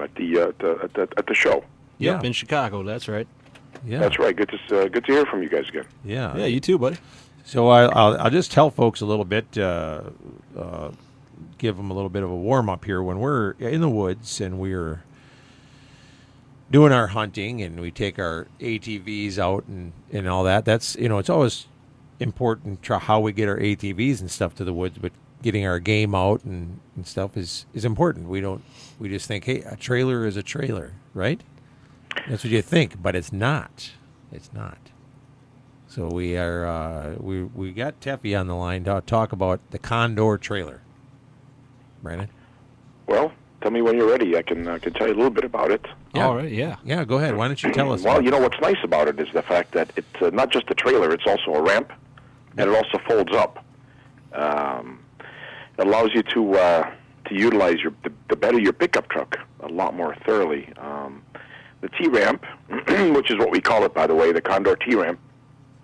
at the show. Yep, in Chicago. That's right. Yeah, that's right. Good to hear from you guys again. Yeah, yeah, you too, buddy. So I'll just tell folks a little bit, give them a little bit of a warm up here. When we're in the woods and we're doing our hunting and we take our ATVs out and all that, that's, it's always important how we get our ATVs and stuff to the woods, but getting our game out and stuff is important. We just think, hey, a trailer is a trailer, right? That's what you think, but it's not. It's not. So we are we got Teffy on the line to talk about the Condor trailer. Brandon? Well, tell me when you're ready. I can tell you a little bit about it. Yeah. All right, yeah. Yeah, go ahead. Why don't you tell us? Well, what's nice about it is the fact that it's not just a trailer, it's also a ramp, and it also folds up. It allows you to utilize the bed of your pickup truck a lot more thoroughly. The T-ramp, which is what we call it, by the way, the Condor T-ramp,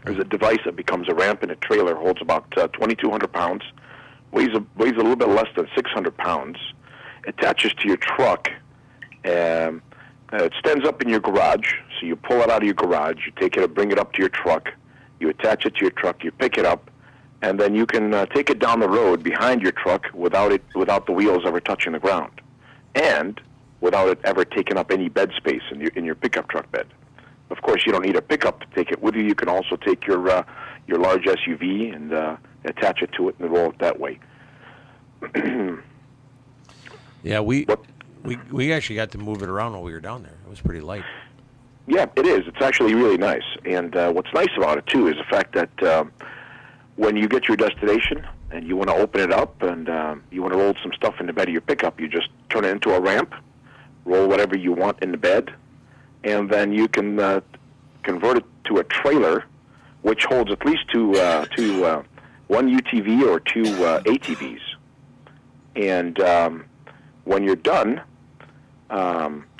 is a device that becomes a ramp in a trailer, holds about 2,200 pounds, weighs a little bit less than 600 pounds, attaches to your truck, it stands up in your garage, so you pull it out of your garage, you take it and bring it up to your truck, you attach it to your truck, you pick it up, and then you can take it down the road behind your truck without the wheels ever touching the ground, and without it ever taking up any bed space in your pickup truck bed. Of course, you don't need a pickup to take it with you. You can also take your large SUV and attach it to it and roll it that way. Yeah, we actually got to move it around while we were down there. It was pretty light. Yeah, it is. It's actually really nice. And what's nice about it, too, is the fact that when you get to your destination and you want to open it up and you want to roll some stuff in the bed of your pickup, you just turn it into a ramp, roll whatever you want in the bed, and then you can convert it to a trailer, which holds at least one UTV or two ATVs. And when you're done,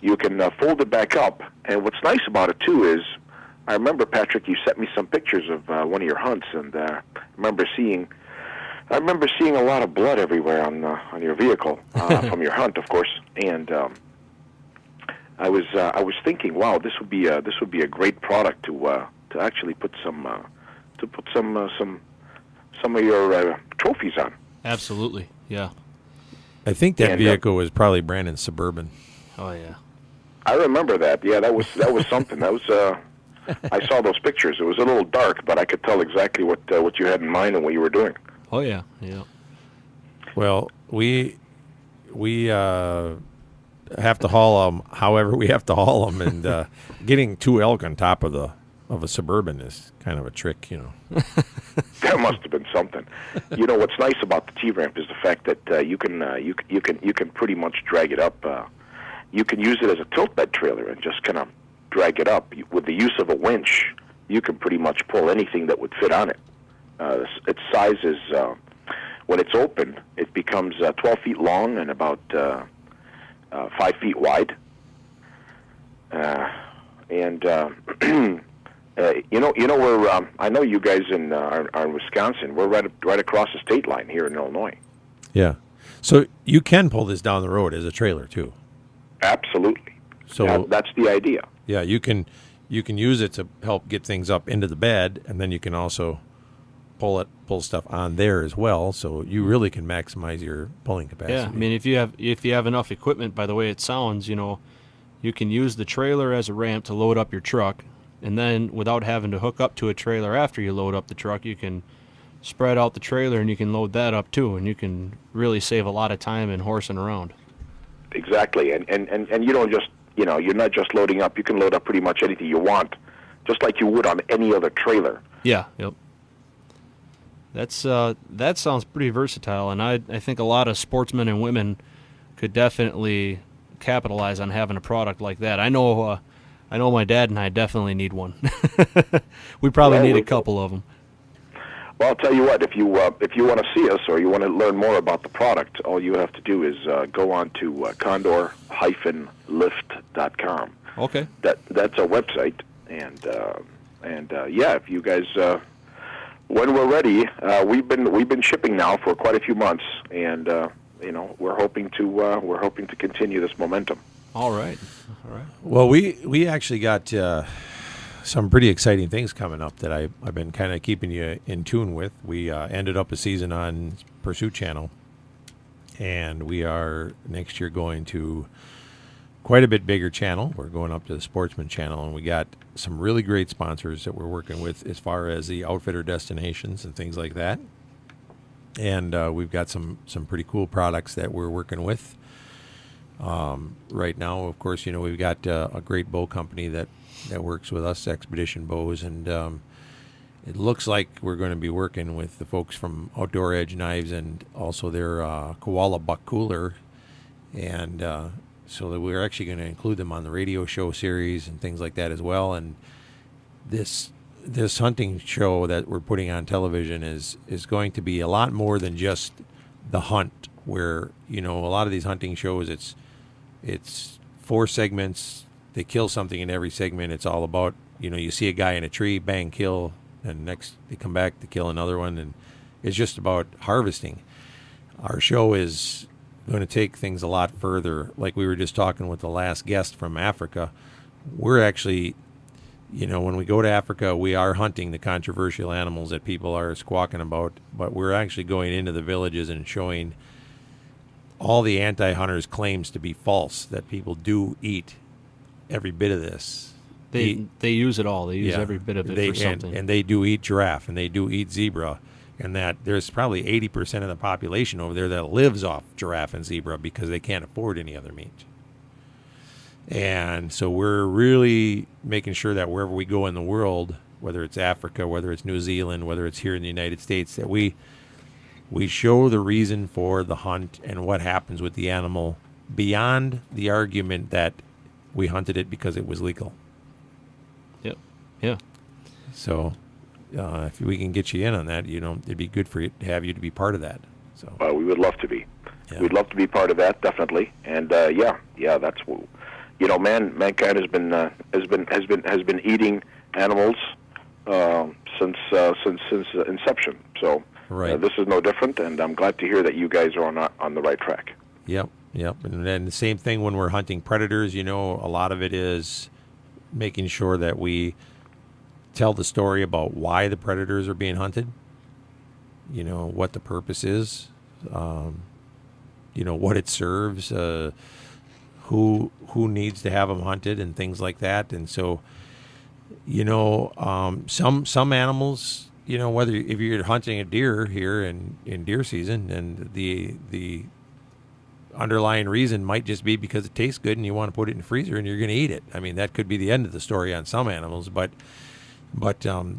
you can fold it back up. And what's nice about it, too, is I remember, Patrick, you sent me some pictures of one of your hunts, and I remember seeing a lot of blood everywhere on your vehicle from your hunt, of course. And I was thinking, wow, this would be a great product to actually put some of your trophies on. Absolutely, yeah. I think that vehicle was probably Brandon's Suburban. Oh yeah. I remember that. Yeah, that was something. That was. I saw those pictures. It was a little dark, but I could tell exactly what you had in mind and what you were doing. Oh yeah, yeah. Well, we have to haul them however we have to haul them, and getting two elk on top of a Suburban is kind of a trick, That must have been something. What's nice about the T-ramp is the fact that you can pretty much drag it up. You can use it as a tilt bed trailer and just kind of drag it up. With the use of a winch, you can pretty much pull anything that would fit on it. Its size is, when it's open, it becomes 12 feet long and about 5 feet wide. We're I know you guys are in Wisconsin. We're right across the state line here in Illinois. Yeah. So you can pull this down the road as a trailer too. Absolutely. So that's the idea. Yeah, you can use it to help get things up into the bed, and then you can also pull stuff on there as well. So you really can maximize your pulling capacity. Yeah, I mean, if you have enough equipment, by the way it sounds, you can use the trailer as a ramp to load up your truck, and then without having to hook up to a trailer after you load up the truck, you can spread out the trailer and you can load that up too, and you can really save a lot of time in horsing around. Exactly, and you don't just you're not just loading up. You can load up pretty much anything you want, just like you would on any other trailer. Yeah. Yep. That sounds pretty versatile, and I think a lot of sportsmen and women could definitely capitalize on having a product like that. I know my dad and I definitely need one. We probably need a couple of them. Well, I'll tell you what. If you want to see us or you want to learn more about the product, all you have to do is go on to condor-lift.com. Okay. That's our website, and yeah, if you guys, when we're ready, we've been shipping now for quite a few months, and we're hoping to continue this momentum. All right. Well, we actually got some pretty exciting things coming up that I've been kind of keeping you in tune with. We ended up a season on Pursuit Channel, and we are next year going to quite a bit bigger channel. We're going up to the Sportsman Channel, and we got some really great sponsors that we're working with as far as the outfitter destinations and things like that. And we've got some pretty cool products that we're working with. Right now, of course, we've got a great bow company that works with us, Expedition Bows, and it looks like we're going to be working with the folks from Outdoor Edge Knives and also their Koala Buck Cooler, and so that we're actually going to include them on the radio show series and things like that as well. And this hunting show that we're putting on television is going to be a lot more than just the hunt, where a lot of these hunting shows, it's 4 segments. They kill something in every segment. It's all about, you see a guy in a tree, bang, kill, and next they come back to kill another one, and it's just about harvesting. Our show is going to take things a lot further. Like we were just talking with the last guest from Africa, we're actually, when we go to Africa, we are hunting the controversial animals that people are squawking about, but we're actually going into the villages and showing all the anti-hunters' claims to be false, that people do eat every bit of this. They use it all. They use every bit of it for something. And they do eat giraffe, and they do eat zebra, and that there's probably 80% of the population over there that lives off giraffe and zebra because they can't afford any other meat. And so we're really making sure that wherever we go in the world, whether it's Africa, whether it's New Zealand, whether it's here in the United States, that we show the reason for the hunt and what happens with the animal beyond the argument that we hunted it because it was legal. Yep. Yeah. So if we can get you in on that, it'd be good for you to have you to be part of that. So we would love to be. Yeah. We'd love to be part of that, definitely. And that's mankind has been eating animals since inception. So right. This is no different, and I'm glad to hear that you guys are on the right track. Yep. And then the same thing when we're hunting predators, a lot of it is making sure that we tell the story about why the predators are being hunted, what the purpose is, what it serves, who needs to have them hunted and things like that. And so, some animals, whether if you're hunting a deer here in deer season, and the underlying reason might just be because it tastes good and you want to put it in the freezer and you're going to eat it. I mean, that could be the end of the story on some animals, but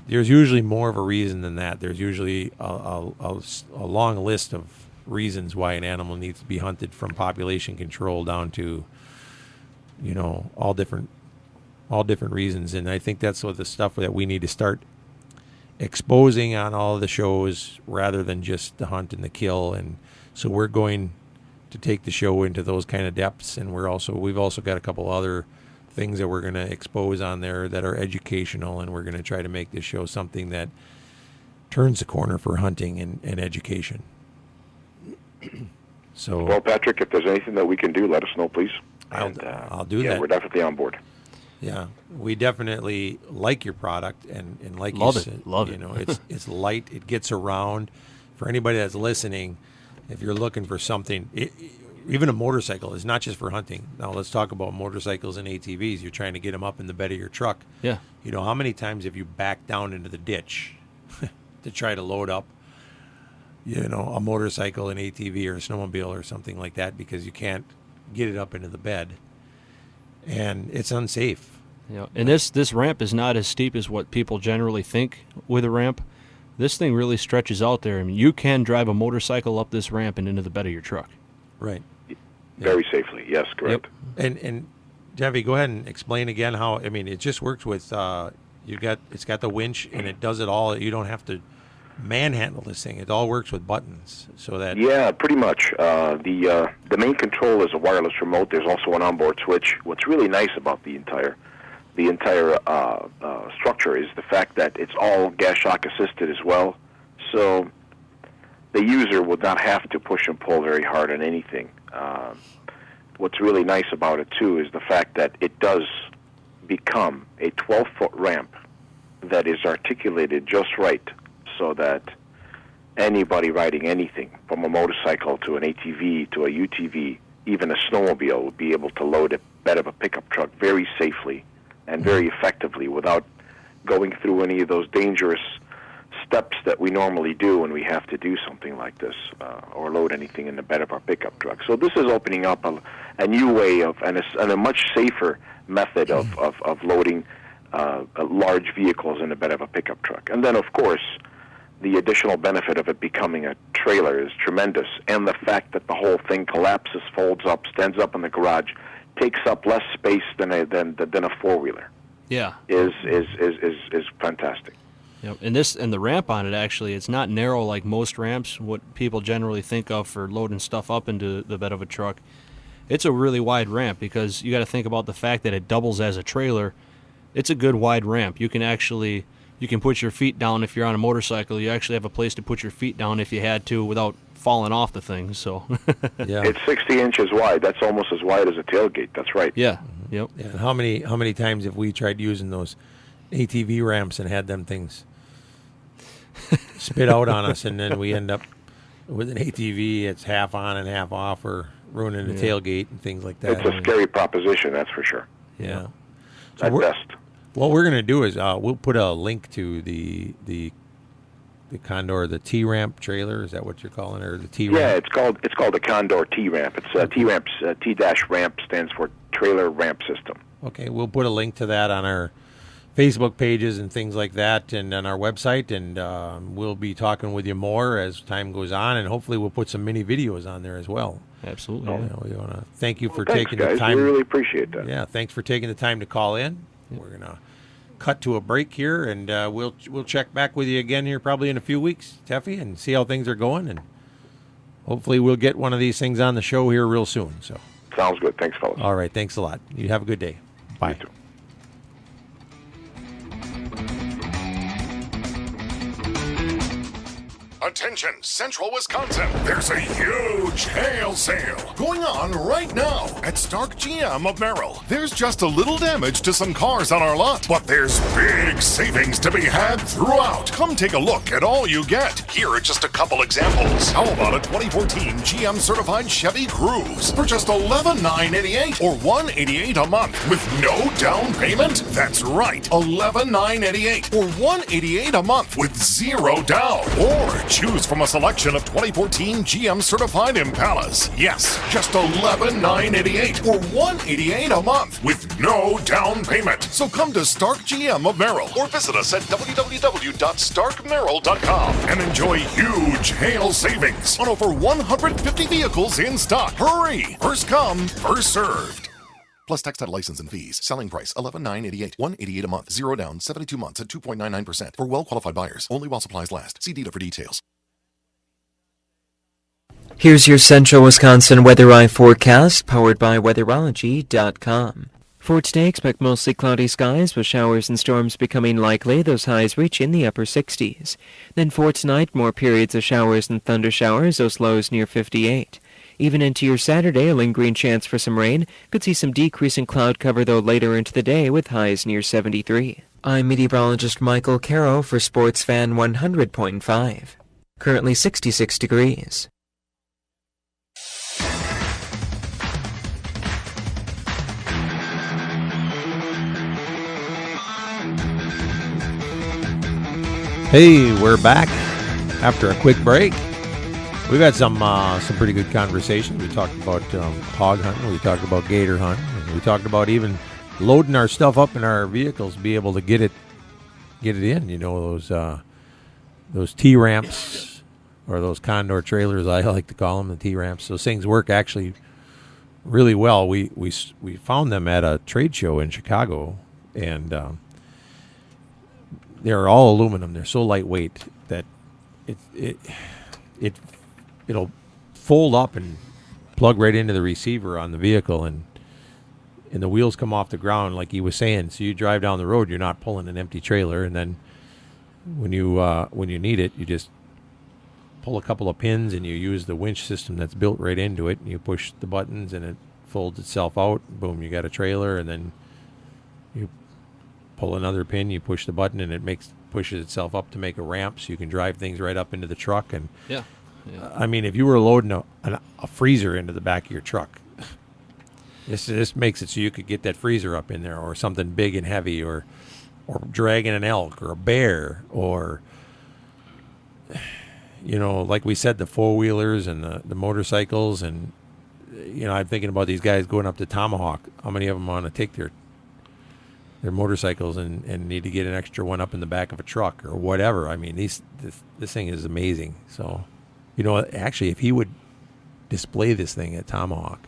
there's usually more of a reason than that. There's usually a long list of reasons why an animal needs to be hunted, from population control down to, all different reasons. And I think that's what the stuff that we need to start exposing on all of the shows, rather than just the hunt and the kill. And so we're going to take the show into those kind of depths, and we've also got a couple other things that we're going to expose on there that are educational, and we're going to try to make this show something that turns the corner for hunting and education. So, well, Patrick, if there's anything that we can do, let us know, please. I'll do that. We're definitely on board. Yeah, we definitely like your product, and like love you it. said, Love it. It's light. It gets around. For anybody that's listening, if you're looking for something, even a motorcycle is not just for hunting. Now let's talk about motorcycles and ATVs. You're trying to get them up in the bed of your truck. Yeah. How many times have you backed down into the ditch to try to load up, a motorcycle, an ATV, or a snowmobile or something like that, because you can't get it up into the bed, and it's unsafe. Yeah. And this ramp is not as steep as what people generally think with a ramp. This thing really stretches out there. I mean, you can drive a motorcycle up this ramp and into the bed of your truck. Right. Very safely. Yes, correct. Yep. And Debbie, go ahead and explain again how. I mean, it just works with it's got the winch, and it does it all. You don't have to manhandle this thing. It all works with buttons, so that. Yeah, pretty much. The main control is a wireless remote. There's also an onboard switch. What's really nice about the entire structure is the fact that it's all gas shock assisted as well. So the user would not have to push and pull very hard on anything. what's really nice about it too is the fact that it does become a 12-foot ramp that is articulated just right, so that anybody riding anything, from a motorcycle to an ATV to a UTV, even a snowmobile, will be able to load a bed of a pickup truck very safely and very effectively without going through any of those dangerous steps that we normally do when we have to do something like this or load anything in the bed of our pickup truck. So this is opening up a new way of and a much safer method of loading large vehicles in the bed of a pickup truck. And then, of course, the additional benefit of it becoming a trailer is tremendous, and the fact that the whole thing collapses, folds up, stands up in the garage, takes up less space than a four-wheeler. Yeah, is fantastic. Yep. And the ramp on it, actually, it's not narrow like most ramps, what people generally think of for loading stuff up into the bed of a truck. It's a really wide ramp because you got to think about the fact that it doubles as a trailer. It's a good wide ramp. You can put your feet down if you're on a motorcycle. You actually have a place to put your feet down if you had to without falling off the thing. So Yeah. It's 60 inches wide. That's almost as wide as a tailgate. That's right. yeah. Yep. Yeah. How many times have we tried using those ATV ramps and had them things spit out on us, and then we end up with an ATV, it's half on and half off, or ruining the tailgate and things like that. It's a scary proposition, that's for sure. Yeah. At best. What we're going to do is we'll put a link to the Condor, the T-ramp trailer. Is that what you're calling it, or the T-ramp? Yeah, it's called the Condor T-ramp. It's T-ramps. T-ramp stands for Trailer Ramp System. Okay, we'll put a link to that on our Facebook pages and things like that, and on our website, and we'll be talking with you more as time goes on, and hopefully we'll put some mini videos on there as well. Absolutely. You know, we want to thank you for Thanks, taking guys. the time. We really appreciate that. Yeah, thanks for taking the time to call in. We're gonna cut to a break here, and we'll check back with you again here probably in a few weeks, Teffy, and see how things are going, and hopefully we'll get one of these things on the show here real soon. So Sounds good. Thanks, fellas. all right, thanks a lot. You have a good day. Bye. You too. Attention, Central Wisconsin. There's a huge hail sale going on right now at Stark GM of Merrill. There's just a little damage to some cars on our lot, but there's big savings to be had throughout. Come take a look at all you get. Here are just a couple examples. How about a 2014 GM certified Chevy Cruze for just $11,988 or $188 a month with no down payment? That's right, $11,988 or $188 a month with zero down. Or choose from a selection of 2014 GM certified Impalas. Yes, just $11,988 or $188 a month with no down payment. So come to Stark GM of Merrill or visit us at www.starkmerrill.com and enjoy huge hail savings on over 150 vehicles in stock. Hurry! First come, first served. Plus tax, title, license, and fees. Selling price $11,988. $188 a month. Zero down. 72 months at 2.99% for well-qualified buyers. Only while supplies last. See dealer for details. Here's your Central Wisconsin Weather Eye forecast, powered by Weatherology.com. For today, expect mostly cloudy skies with showers and storms becoming likely. Those highs reach in the upper 60s. Then for tonight, more periods of showers and thunder showers, those lows near 58. Even into your Saturday, a lingering chance for some rain. Could see some decrease in cloud cover, though, later into the day with highs near 73. I'm meteorologist Michael Caro for Sports Fan 100.5. Currently 66 degrees. Hey, we're back after a quick break. We've had some pretty good conversations. We talked about hog hunting. We talked about gator hunting. And we talked about even loading our stuff up in our vehicles, be able to get it in. You know, those T-ramps or those Condor trailers, I like to call them, the T-ramps. Those things work actually really well. We found them at a trade show in Chicago, and they're all aluminum. They're so lightweight that it'll fold up and plug right into the receiver on the vehicle, and the wheels come off the ground, like he was saying. So you drive down the road, you're not pulling an empty trailer, and then when you need it, you just pull a couple of pins and you use the winch system that's built right into it, and you push the buttons and it folds itself out. Boom, you got a trailer, and then you pull another pin, you push the button, and it pushes itself up to make a ramp, so you can drive things right up into the truck. And Yeah. I mean, if you were loading a freezer into the back of your truck, this makes it so you could get that freezer up in there, or something big and heavy, or dragging an elk or a bear, or like we said, the four-wheelers and the motorcycles. And I'm thinking about these guys going up to Tomahawk. How many of them want to take their motorcycles and need to get an extra one up in the back of a truck or whatever? I mean, this thing is amazing. So, actually, if he would display this thing at Tomahawk,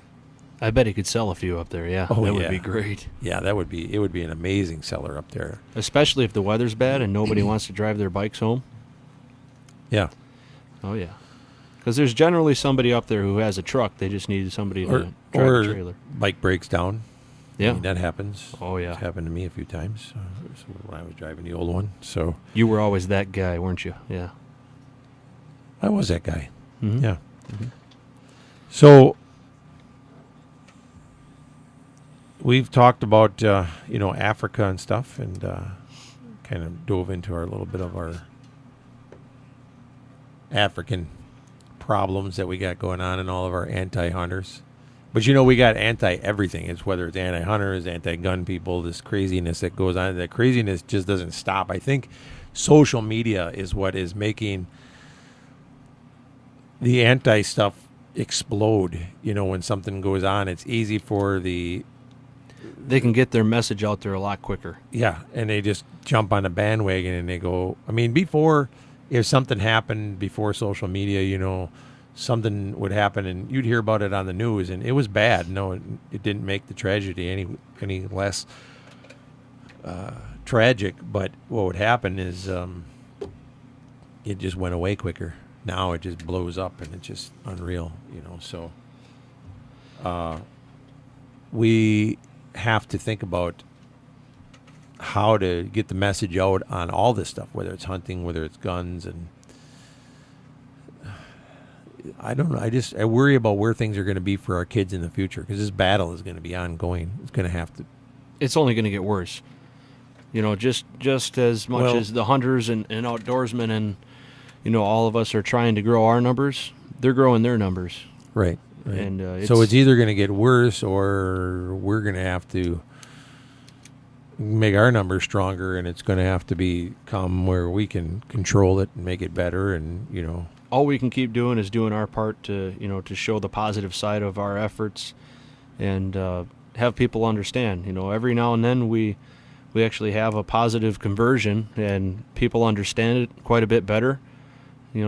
I bet he could sell a few up there. Yeah, Oh, that would yeah. be great. yeah, it would be an amazing seller up there. Especially if the weather's bad and nobody wants to drive their bikes home. Yeah. Oh yeah, because there's generally somebody up there who has a truck. They just need somebody to Or drive the trailer. bike breaks down. Yeah. I mean, that happens. Oh, yeah. It's happened to me a few times when I was driving the old one. So You were always that guy, weren't you? Yeah. I was that guy. Mhm. Yeah. So we've talked about Africa and stuff, and kind of dove into our little bit of our African problems that we got going on, and all of our anti-hunters. But we got anti-everything. It's whether it's anti-hunters, anti-gun people, this craziness that goes on. That craziness just doesn't stop. I think social media is what is making the anti-stuff explode. When something goes on, it's easy for They can get their message out there a lot quicker. and they just jump on the bandwagon and they go. I mean, before, if something happened before social media, something would happen and you'd hear about it on the news, and it was bad. No, it didn't make the tragedy any less tragic. But what would happen is it just went away quicker. Now it just blows up, and it's just unreal. So we have to think about how to get the message out on all this stuff, whether it's hunting, whether it's guns, and I don't know. I worry about where things are going to be for our kids in the future, because this battle is going to be ongoing. It's going to have to. It's only going to get worse. Just as much as the hunters and outdoorsmen and all of us are trying to grow our numbers, they're growing their numbers. Right. And so it's either going to get worse, or we're going to have to make our numbers stronger, and it's going to have to become where we can control it and make it better. And all we can keep doing is doing our part to to show the positive side of our efforts, and have people understand. Every now and then we actually have a positive conversion, and people understand it quite a bit better.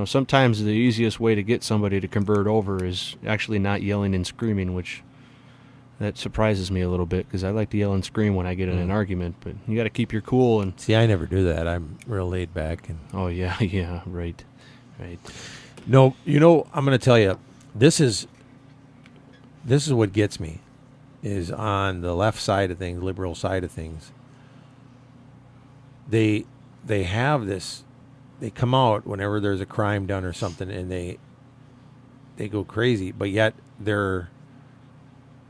Sometimes the easiest way to get somebody to convert over is actually not yelling and screaming, which that surprises me a little bit, because I like to yell and scream when I get in an argument. But you got to keep your cool. And see, I never do that. I'm real laid back. And oh yeah, yeah, right. No, I'm going to tell you, this is what gets me, is on the left side of things, liberal side of things. They have this. They come out whenever there's a crime done or something, and they go crazy. But yet they're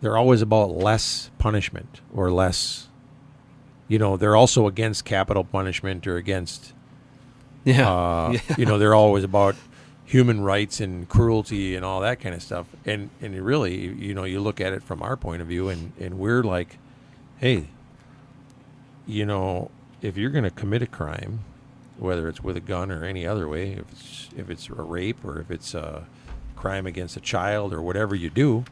always about less punishment, or less. They're also against capital punishment, or against. Yeah. They're always about human rights and cruelty and all that kind of stuff. And really, you look at it from our point of view, and we're like, hey, if you're going to commit a crime, whether it's with a gun or any other way, if it's a rape, or if it's a crime against a child, or whatever you do,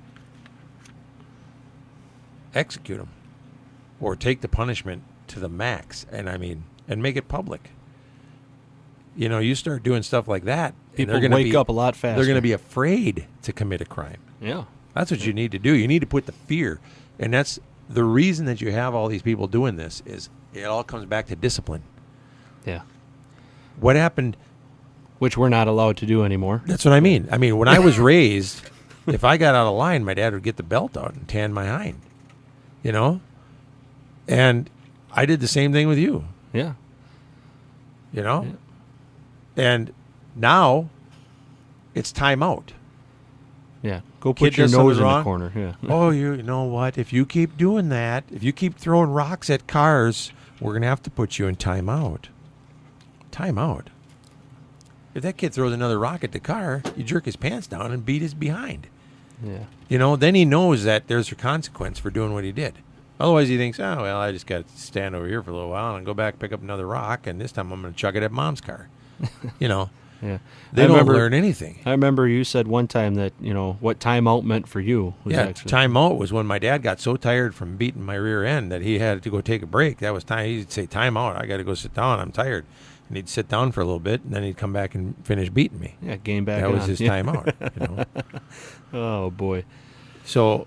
execute them, or take the punishment to the max, and make it public. You start doing stuff like that, People they're gonna wake up a lot faster. They're going to be afraid to commit a crime. Yeah. That's what you need to do. You need to put the fear, and that's the reason that you have all these people doing this. Is it all comes back to discipline. Yeah. What happened? Which we're not allowed to do anymore. That's what I mean. When I was raised, if I got out of line, my dad would get the belt out and tan my hind. And I did the same thing with you. Yeah. Yeah. And now it's time out. Yeah. Go kid put your does nose something in wrong. the corner. Yeah. Oh, you know what? If you keep doing that, if you keep throwing rocks at cars, we're going to have to put you in timeout. Timeout. If that kid throws another rock at the car, you jerk his pants down and beat his behind. Yeah. You know, then he knows that there's a consequence for doing what he did. Otherwise, he thinks, oh, well, I just got to stand over here for a little while and go back, pick up another rock, and this time I'm going to chuck it at Mom's car. You know, Yeah. they don't learn anything. I remember you said one time that, what timeout meant for you was Yeah, actually. timeout was when my dad got so tired from beating my rear end that he had to go take a break. That was time. He'd say, timeout. I got to go sit down. I'm tired. And he'd sit down for a little bit, and then he'd come back and finish beating me. Yeah, game back That was on. his Yeah. timeout. You know? Oh, boy. So,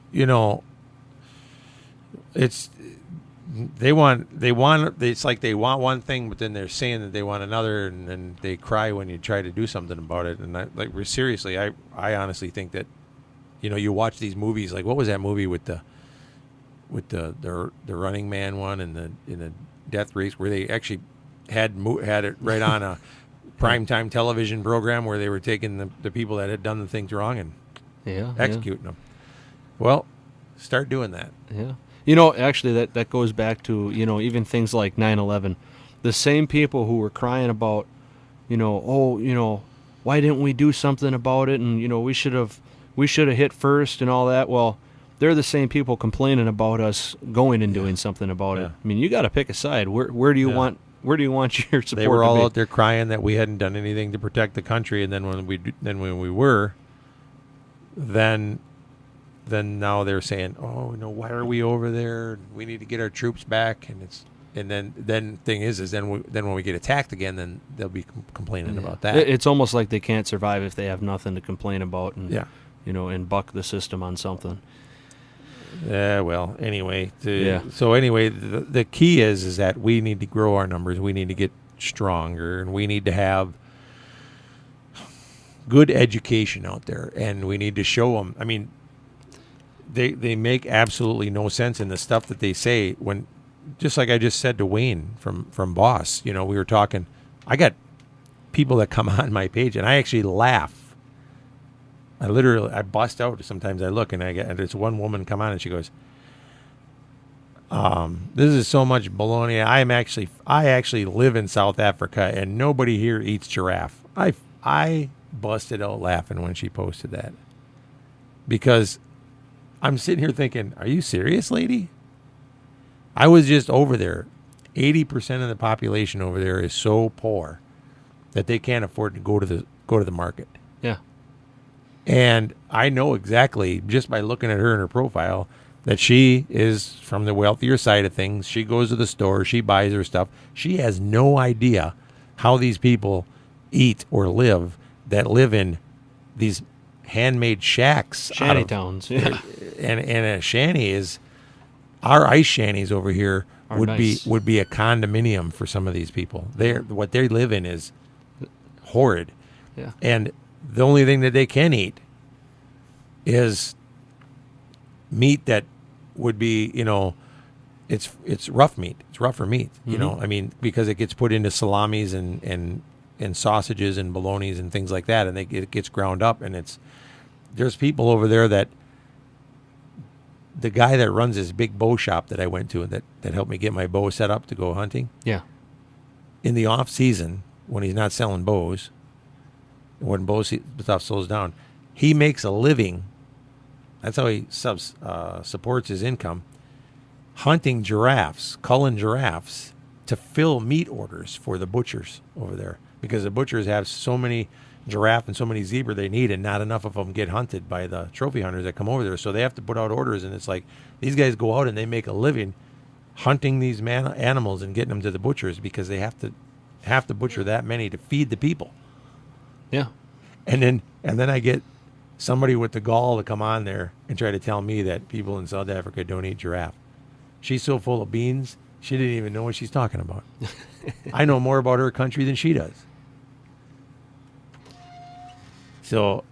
it's it's like they want one thing, but then they're saying that they want another, and then they cry when you try to do something about it. And seriously, I honestly think that, you watch these movies, like what was that movie with the Running Man one and the death race, where they actually had it right on a primetime television program where they were taking the people that had done the things wrong and executing them. Well, start doing that. Yeah. Actually, that goes back to, even things like 9/11. The same people who were crying about, why didn't we do something about it? And, we should have hit first and all that. Well, they're the same people complaining about us going and doing something about it. I mean, you got to pick a side. Where do you want your support? They were to all be? out there crying that we hadn't done anything to protect the country, and then when we were, then now they're saying, oh, why are we over there? We need to get our troops back, and then thing is then when we get attacked again, then they'll be complaining about that. It's almost like they can't survive if they have nothing to complain about, and Yeah. buck the system on something. Yeah, well, anyway. So anyway, the key is that we need to grow our numbers. We need to get stronger, and we need to have good education out there, and we need to show them. I mean, they make absolutely no sense in the stuff that they say when, just like I just said to Wayne from Boss, we were talking. I got people that come on my page, and I actually laugh. I bust out. Sometimes I look, and there's one woman come on, and she goes, "This is so much baloney. I actually live in South Africa, and nobody here eats giraffe." I busted out laughing when she posted that, because I'm sitting here thinking, "Are you serious, lady?" I was just over there. 80% of the population over there is so poor that they can't afford to go to the market. Yeah. And I know exactly, just by looking at her in her profile, that she is from the wealthier side of things. She goes to the store. She buys her stuff. She has no idea how these people eat or live that live in these handmade shacks. Shanty towns. Yeah. And a shanty is, our ice shanties over here would nice. be a condominium for some of these people. What they live in is horrid. Yeah. And the only thing that they can eat is meat that would be, it's rough meat. It's rougher meat, I mean, because it gets put into salamis and sausages and bolognas and things like that, and it gets ground up, and there's people over there that, the guy that runs this big bow shop that I went to that helped me get my bow set up to go hunting. Yeah. In the off season, when he's not selling bows, when bow stuff slows down, he makes a living. That's how he supports his income, hunting giraffes, culling giraffes to fill meat orders for the butchers over there, because the butchers have so many giraffe and so many zebra they need, and not enough of them get hunted by the trophy hunters that come over there. So they have to put out orders, and it's like these guys go out and they make a living hunting these animals and getting them to the butchers, because they have to butcher that many to feed the people. Yeah. And then I get somebody with the gall to come on there and try to tell me that people in South Africa don't eat giraffe. She's so full of beans, she didn't even know what she's talking about. I know more about her country than she does. So,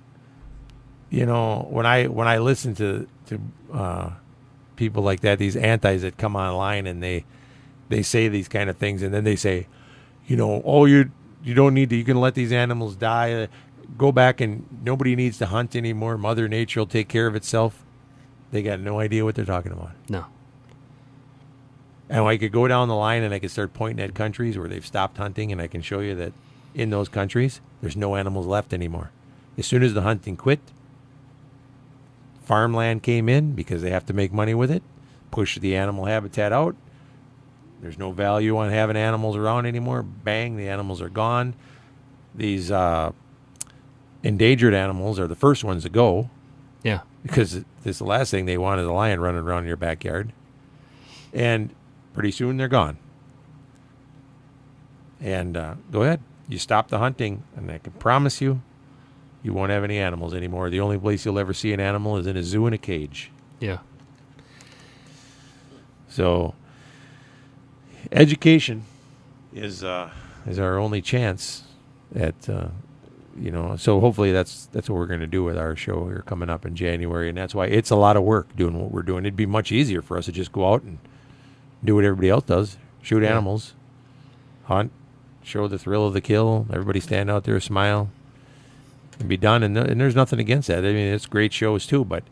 when I listen to people like that, these antis that come online and they say these kind of things, and then they say, oh, you don't need to. You can let these animals die. go back and nobody needs to hunt anymore. Mother Nature will take care of itself. They got no idea what they're talking about. No. And I could go down the line and I could start pointing at countries where they've stopped hunting, and I can show you that in those countries, there's no animals left anymore. As soon as the hunting quit, farmland came in because they have to make money with it, push the animal habitat out. There's no value on having animals around anymore. Bang, the animals are gone. These endangered animals are the first ones to go. Yeah. Because this the last thing they want is a lion running around in your backyard. And pretty soon they're gone. And go ahead. You stop the hunting, and I can promise you, you won't have any animals anymore. The only place you'll ever see an animal is in a zoo in a cage. Yeah. So, education is our only chance at So hopefully that's what we're going to do with our show here coming up in January, and that's why it's a lot of work doing what we're doing. It'd be much easier for us to just go out and do what everybody else does: shoot animals, hunt, show the thrill of the kill. Everybody stand out there, smile, and be done. And there's nothing against that. I mean, it's great shows too, but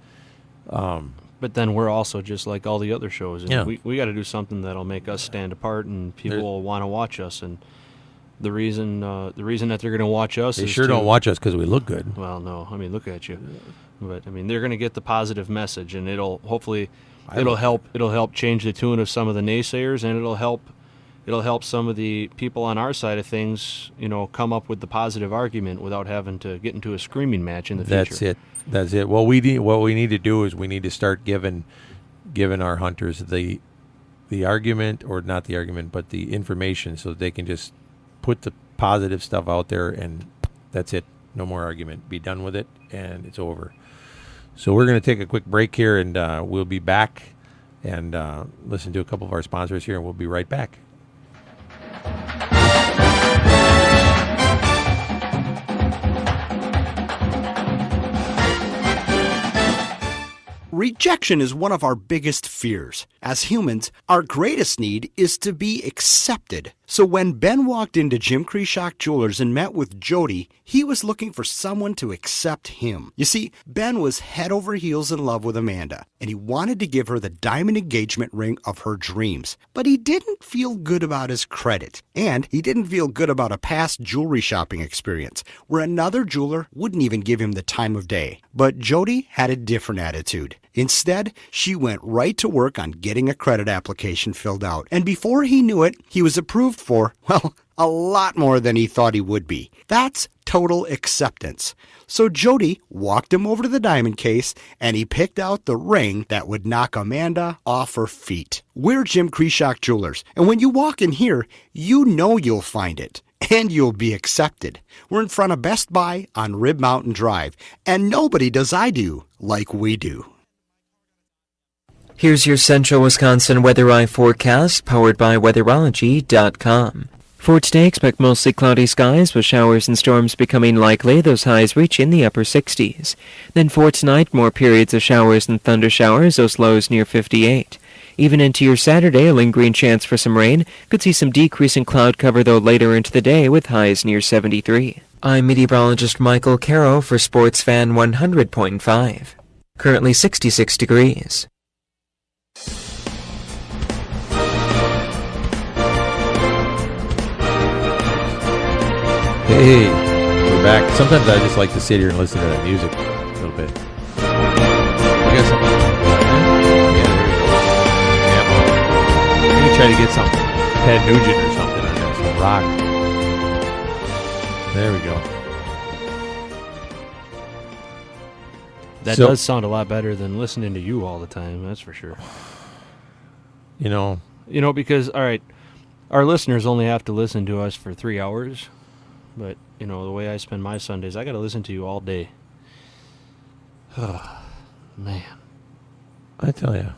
then we're also just like all the other shows. And Yeah. we got to do something that'll make us stand apart, and people will want to watch us. And the reason that they're going to watch us they is sure don't watch us because we look good. Well, no, I mean, look at you. But I mean, they're going to get the positive message, and it'll help change the tune of some of the naysayers, and it'll help some of the people on our side of things, come up with the positive argument without having to get into a screaming match in the future. That's it. What we need to do is we need to start giving our hunters the argument, or not the argument, but the information, so that they can just put the positive stuff out there, and that's it. No more argument. Be done with it, and it's over. So we're going to take a quick break here, and we'll be back and listen to a couple of our sponsors here, and we'll be right back. Rejection is one of our biggest fears. As humans, our greatest need is to be accepted. So when Ben walked into Jim Krishock Jewelers and met with Jody, he was looking for someone to accept him. You see, Ben was head over heels in love with Amanda, and he wanted to give her the diamond engagement ring of her dreams. But he didn't feel good about his credit, and he didn't feel good about a past jewelry shopping experience where another jeweler wouldn't even give him the time of day. But Jody had a different attitude. Instead, she went right to work on getting a credit application filled out. And before he knew it, he was approved for, well, a lot more than he thought he would be. That's total acceptance. So Jody walked him over to the diamond case, and he picked out the ring that would knock Amanda off her feet. We're Jim Krishock Jewelers, and when you walk in here, you know you'll find it. And you'll be accepted. We're in front of Best Buy on Rib Mountain Drive, and nobody does I do like we do. Here's your Central Wisconsin Weather Eye forecast, powered by Weatherology.com. For today, expect mostly cloudy skies with showers and storms becoming likely. Those highs reach in the upper 60s. Then for tonight, more periods of showers and thunder showers, those lows near 58. Even into your Saturday, a lingering chance for some rain. Could see some decrease in cloud cover, though, later into the day with highs near 73. I'm meteorologist Michael Caro for Sports Fan 100.5. Currently 66 degrees. Hey, we're back. Sometimes I just like to sit here and listen to that music a little bit. We got something. Yeah, there we go. Maybe try to get something. Ted Nugent or something on there. Some rock. There we go. That does sound a lot better than listening to you all the time, that's for sure. Because, all right, our listeners only have to listen to us for 3 hours. But, the way I spend my Sundays, I got to listen to you all day. Oh, man. I tell you,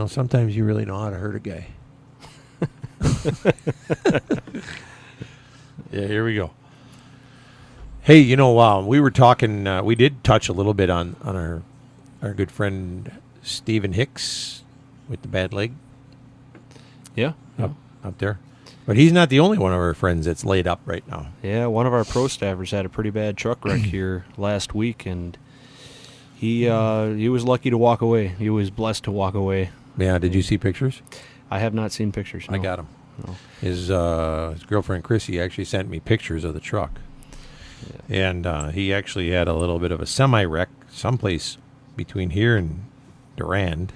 sometimes you really know how to hurt a guy. Yeah, here we go. Hey, we were talking, we did touch a little bit on our good friend Stephen Hicks with the bad leg. Yeah. Up there. But he's not the only one of our friends that's laid up right now. Yeah, one of our pro staffers had a pretty bad truck wreck here last week, and he was lucky to walk away. He was blessed to walk away. Yeah, did you see pictures? I have not seen pictures. I no. got them. No. His girlfriend Chrissy actually sent me pictures of the truck. Yeah. And he actually had a little bit of a semi-wreck someplace between here and Durand.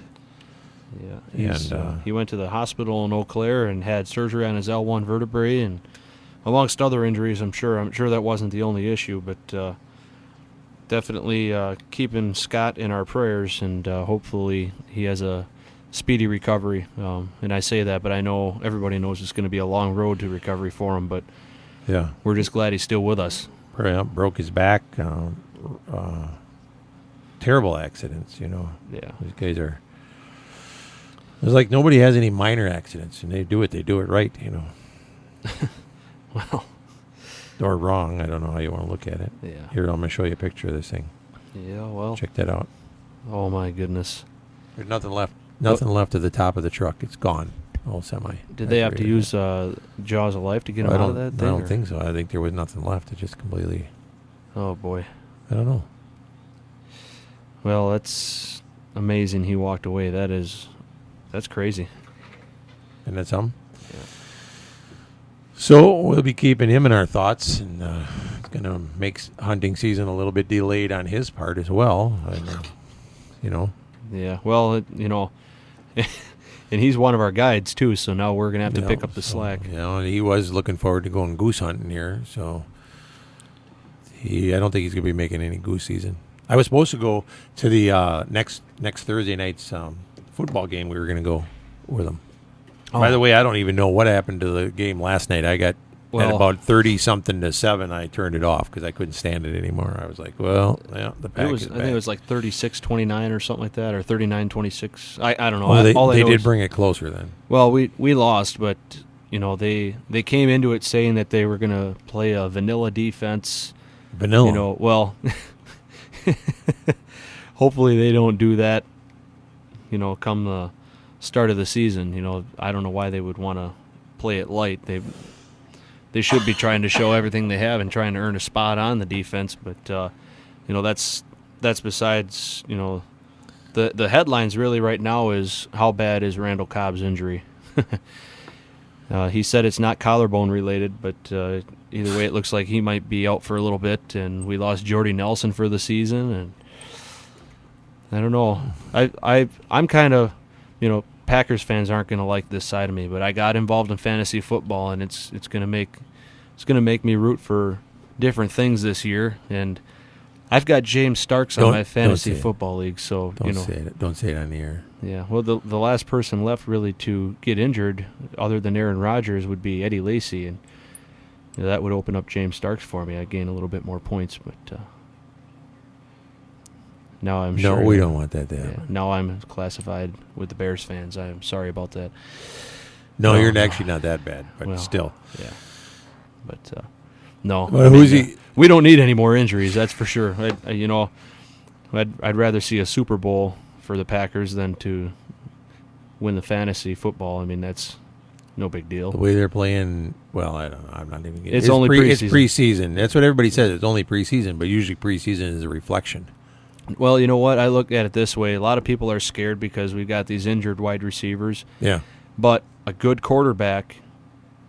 Yeah, he went to the hospital in Eau Claire and had surgery on his L1 vertebrae, and amongst other injuries. I'm sure that wasn't the only issue, but definitely keeping Scott in our prayers, and hopefully he has a speedy recovery. And I say that, but I know everybody knows it's going to be a long road to recovery for him. But yeah, we're just glad he's still with us. Broke his back. Terrible accidents, Yeah, these guys are. It's like nobody has any minor accidents, and they do it right, Well, or wrong. I don't know how you want to look at it. Yeah. Here, I'm going to show you a picture of this thing. Yeah, well. Check that out. Oh, my goodness. There's nothing left. Nothing left of the top of the truck. It's gone. Whole semi. Did they have to use Jaws of Life to get him out of that thing? I don't think so. I think there was nothing left. It just completely... Oh, boy. I don't know. Well, that's amazing he walked away. That's crazy. And that's him? Yeah. So we'll be keeping him in our thoughts, and it's going to make hunting season a little bit delayed on his part as well. Yeah, well, and he's one of our guides, too, so now we're going to have to pick up the slack. And he was looking forward to going goose hunting here, so I don't think he's going to be making any goose season. I was supposed to go to the next Thursday night's football game. We were going to go with him. Oh. By the way, I don't even know what happened to the game last night. I got at about 30-something to 7. I turned it off because I couldn't stand it anymore. I was like, well, yeah, the pack is back. I think it was like 36-29 or something like that, or 39-26. I don't know. Well, they did bring it closer then. Well, we lost, but they came into it saying that they were going to play a vanilla defense. Vanilla. Well, hopefully they don't do that. Come the start of the season. I don't know why they would want to play it light. They should be trying to show everything they have and trying to earn a spot on the defense. But that's besides. The headlines really right now is how bad is Randall Cobb's injury. He said it's not collarbone related, but either way, it looks like he might be out for a little bit. And we lost Jordy Nelson for the season, and I don't know. I'm kind of, Packers fans aren't going to like this side of me, but I got involved in fantasy football, and it's going to make me root for different things this year. And I've got James Starks on my fantasy football league, so don't say it on the air. Yeah, well, the last person left really to get injured, other than Aaron Rodgers, would be Eddie Lacy, and that would open up James Starks for me. I'd gain a little bit more points, but now I'm sure. No, we don't want that to happen. Yeah, now I'm classified with the Bears fans. I'm sorry about that. No, you're actually not that bad, but still. Yeah, but no. Well, we don't need any more injuries, that's for sure. I'd rather see a Super Bowl for the Packers than to win the fantasy football. I mean, that's no big deal. The way they're playing, well, I don't know. I'm not even getting It's only preseason. It's preseason. That's what everybody says. It's only preseason, but usually preseason is a reflection. Well, you know what? I look at it this way. A lot of people are scared because we've got these injured wide receivers. Yeah. But a good quarterback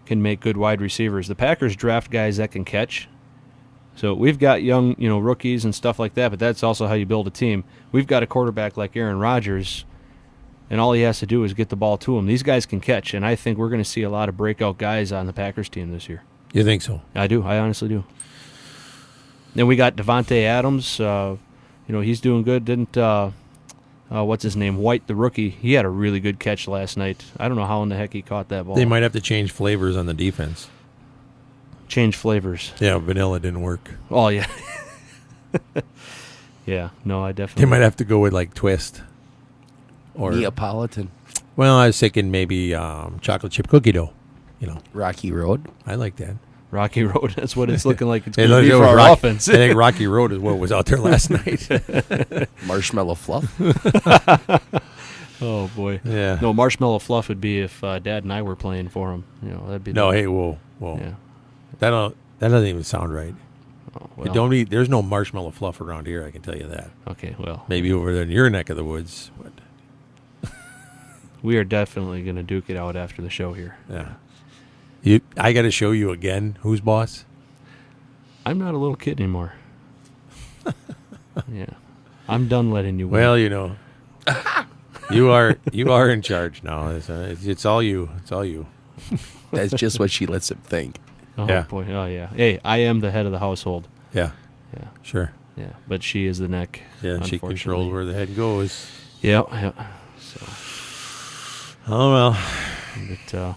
can make good wide receivers. The Packers draft guys that can catch. So we've got young, rookies and stuff like that, but that's also how you build a team. We've got a quarterback like Aaron Rodgers, and all he has to do is get the ball to him. These guys can catch, and I think we're going to see a lot of breakout guys on the Packers team this year. You think so? I do. I honestly do. Then we got Devontae Adams. He's doing good. Didn't what's his name? White, the rookie. He had a really good catch last night. I don't know how in the heck he caught that ball. They might have to change flavors on the defense. Change flavors. Yeah, vanilla didn't work. Oh, yeah. Yeah, no, I definitely. They might have to go with like twist. Or Neapolitan. Well, I was thinking maybe chocolate chip cookie dough. Rocky Road. I like that. Rocky Road. That's what it's looking like. It's going to be for our offense. I think Rocky Road is what was out there last night. Marshmallow fluff. Oh boy. Yeah. No, Marshmallow Fluff would be if Dad and I were playing for him. That'd be. No, the, hey, whoa. Yeah. That doesn't even sound right. Oh, You well. don't eat. There's no marshmallow fluff around here. I can tell you that. Okay. Well, Maybe over there in your neck of the woods. But we are definitely going to duke it out after the show here. yeah. I got to show you again who's boss. I'm not a little kid anymore. Yeah. I'm done letting you win. Well, you are in charge now. It's all you. It's all you. That's just what she lets him think. Oh Yeah. boy. Oh yeah. Hey, I am the head of the household. Yeah. Yeah. Sure. Yeah. But she is the neck. Yeah. And she controls unfortunately. where the head goes. Yeah. Yeah. So. Oh well. But,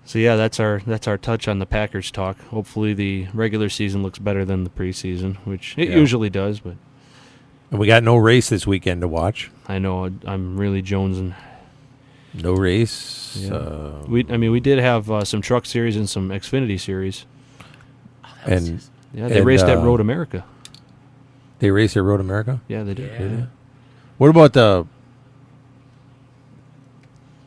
so yeah, that's our touch on the Packers talk. Hopefully the regular season looks better than the preseason, which it Yeah. usually does. But And we got no race this weekend to watch. I know I'm really jonesing. No race. Yeah. We did have some Truck Series and some Xfinity Series. And Yeah, they And, raced at Road America. they race at Road America. Yeah, they did. Yeah. What about the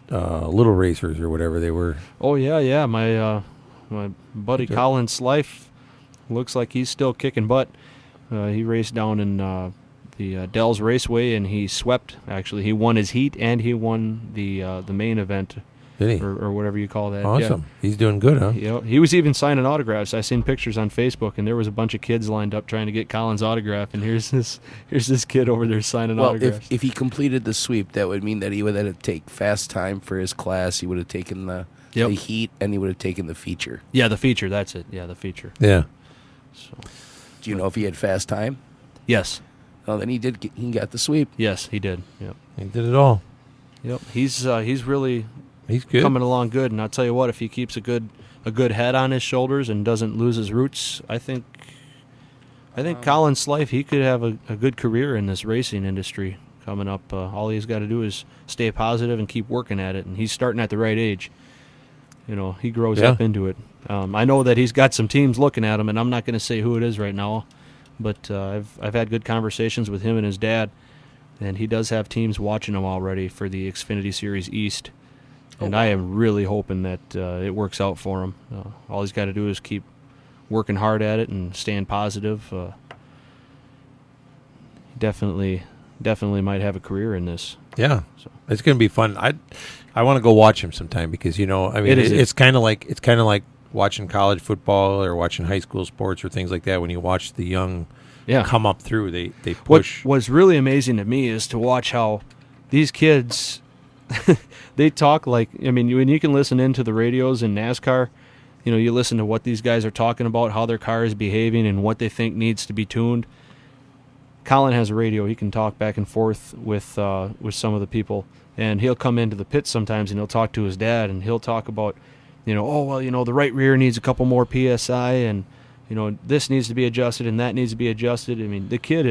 little racers or whatever they were? Oh yeah. My buddy Colin Slife looks like he's still kicking butt. He raced down in the Dells Raceway, and he swept. Actually, he won his heat, and he won the main event, Did he? or whatever you call that. Awesome. He's doing good, huh? Yeah. He was even signing autographs. I seen pictures on Facebook, and there was a bunch of kids lined up trying to get Colin's autograph. And here's this kid over there signing Well, autographs. if he completed the sweep, that would mean that he would have to take fast time for his class. He would have taken the heat, and he would have taken the feature. Yeah, the feature. That's it. Yeah, the feature. Yeah. So Do you know if he had fast time? yes, Oh, then he got the sweep. yes, he did. Yep. He did it all. Yep. He's really He's good. coming along good, and I'll tell you what, if he keeps a good head on his shoulders and doesn't lose his roots, I think Colin Slife, he could have a good career in this racing industry coming up. All he's got to do is stay positive and keep working at it, and he's starting at the right age. He grows Yeah. up into it. I know that he's got some teams looking at him, and I'm not going to say who it is right now, but I've had good conversations with him and his dad, and he does have teams watching him already for the Xfinity Series East. And I am really hoping that it works out for him. All he's got to do is keep working hard at it and staying positive. Definitely might have a career in this. Yeah. So. It's going to be fun. I want to go watch him sometime because it's kind of like watching college football or watching high school sports or things like that. When you watch the young come up through, they push. What's really amazing to me is to watch how these kids they talk like, when you can listen into the radios in NASCAR, you listen to what these guys are talking about, how their car is behaving and what they think needs to be tuned. Colin has a radio. He can talk back and forth with some of the people, and he'll come into the pit sometimes and he'll talk to his dad, and he'll talk about, the right rear needs a couple more PSI, and this needs to be adjusted and that needs to be adjusted. The kid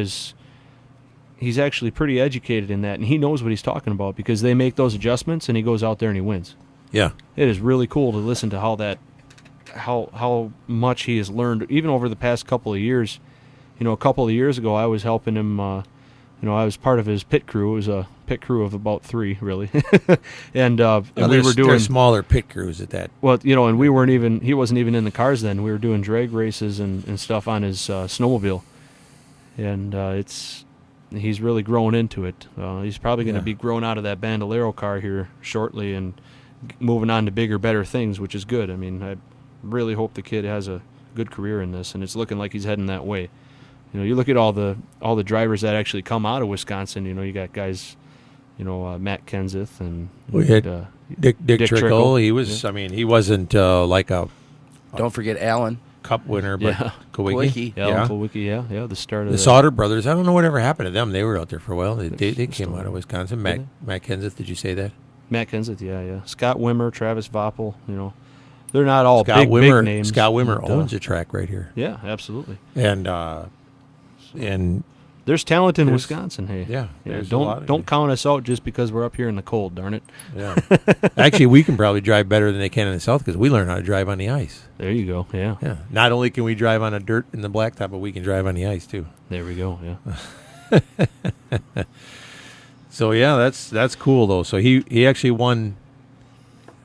he's actually pretty educated in that, and he knows what he's talking about because they make those adjustments, and he goes out there and he wins. Yeah. It is really cool to listen to how much he has learned, even over the past couple of years. A couple of years ago, I was helping him. I was part of his pit crew. It was a pit crew of about 3, really, and we were doing smaller pit crews at that. Well, and we weren't even. He wasn't even in the cars then. We were doing drag races and stuff on his snowmobile, and he's really grown into it. He's probably going to be grown out of that Bandolero car here shortly and moving on to bigger, better things, which is good. I really hope the kid has a good career in this, and it's looking like he's heading that way. You look at all the drivers that actually come out of Wisconsin. You got guys, Matt Kenseth and We had Dick Trickle. He was. Yeah. He wasn't like a Don't forget Allen. cup winner, but Yeah. Kawicki. Yeah, Kulwicki, yeah, the start of The Sauter brothers. I don't know whatever happened to them. They were out there for a while. They came out of Wisconsin. Matt Kenseth. Did you say that? Matt Kenseth, yeah. Scott Wimmer, Travis Voppel. They're not all Scott big names. Scott Wimmer but, owns a track right here. Yeah, absolutely. And There's talent in There's- Wisconsin. Hey, yeah, there's a lot of don't it. count us out just because we're up here in the cold. Darn it. yeah, actually, we can probably drive better than they can in the South because we learn how to drive on the ice. There you go. Yeah. Yeah, not only can we drive on the dirt and the blacktop, but we can drive on the ice too. There we go. Yeah. So yeah, that's cool though. So he actually won